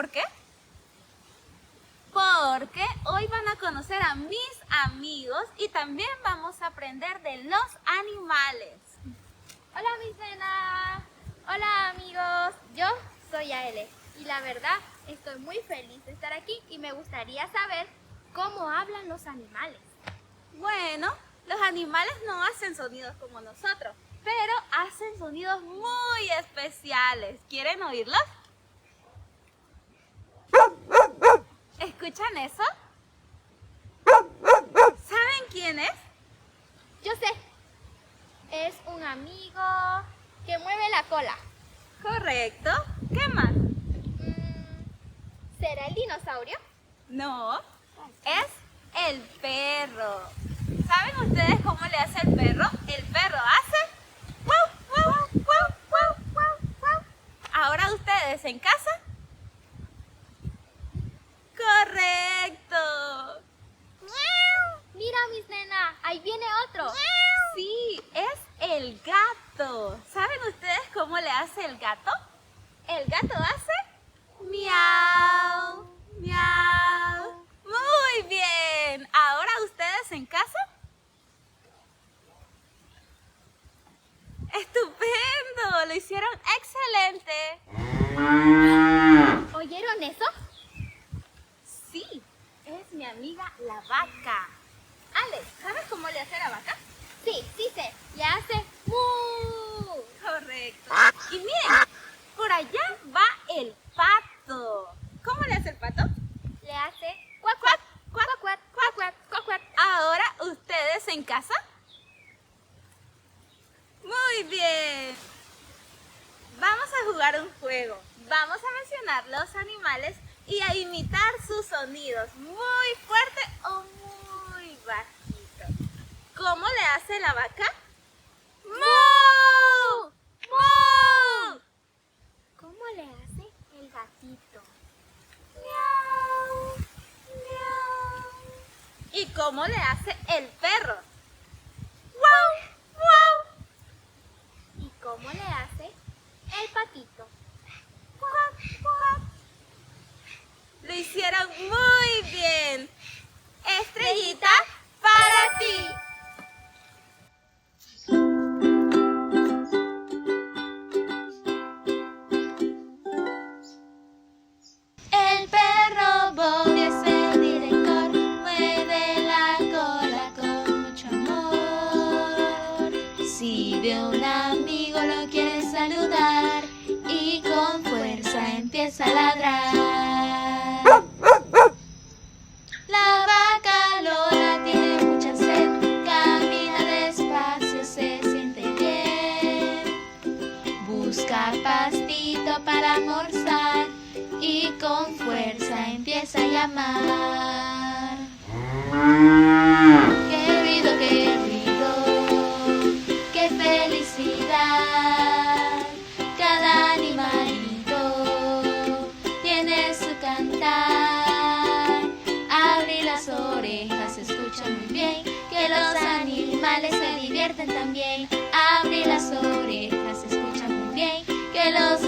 por qué? Porque hoy van a conocer a mis amigos y también vamos a aprender de los animales. Hola mis nenas, hola amigos, yo soy Aele y la verdad estoy muy feliz de estar aquí y me gustaría saber cómo hablan los animales. Bueno, los animales no hacen sonidos como nosotros, pero hacen sonidos muy especiales. ¿Quieren oírlos? ¿Escuchan eso? ¿Saben quién es? Yo sé, es un amigo que mueve la cola. Correcto. ¿Qué más? ¿Será el dinosaurio? No, es el perro. ¿Saben ustedes cómo le hace el perro? El perro hace guau, guau, guau, guau, guau, guau. Ahora ustedes en casa. Correcto. Mira mis nenas, ahí viene otro. Sí, es el gato. ¿Saben ustedes cómo le hace el gato? El gato hace miau, miau. Muy bien. Ahora ustedes en casa. ¡Estupendo! Lo hicieron excelente. ¿Oyeron eso? Sí, es mi amiga la vaca. Alex, ¿sabes cómo le hace la vaca? Sí sé, le hace mu. Correcto. Y miren, por allá va el pato. ¿Cómo le hace el pato? Le hace cuac cuac, cuac cuac, cuac cuac, cuac cuac. Ahora ustedes en casa. Muy bien. Vamos a jugar un juego. Vamos a mencionar los animales y a imitar sus sonidos muy fuerte o muy bajito. ¿Cómo le hace la vaca? ¡Mu! ¡Mu! ¿Cómo le hace el gatito? ¡Miau! ¡Miau! ¿Y cómo le hace el perro? ¡Guau! ¡Guau! ¿Y cómo le hace el patito? ¡Guau! ¡Guau! Lo hicieron muy bien. Estrellita para ti. El perro Bobby es el director, mueve la cola con mucho amor. Si ve a un amigo lo quiere saludar y con fuerza empieza a ladrar. La vaca Lola tiene mucha sed, camina despacio, se siente bien. Busca pastito para almorzar y con fuerza empieza a llamar. ¡Qué ruido, qué ruido! ¡Qué felicidad! Cada animalito tiene su cantar. Abre las orejas, escucha muy bien, que los animales se divierten también. Abre las orejas, escucha muy bien, que los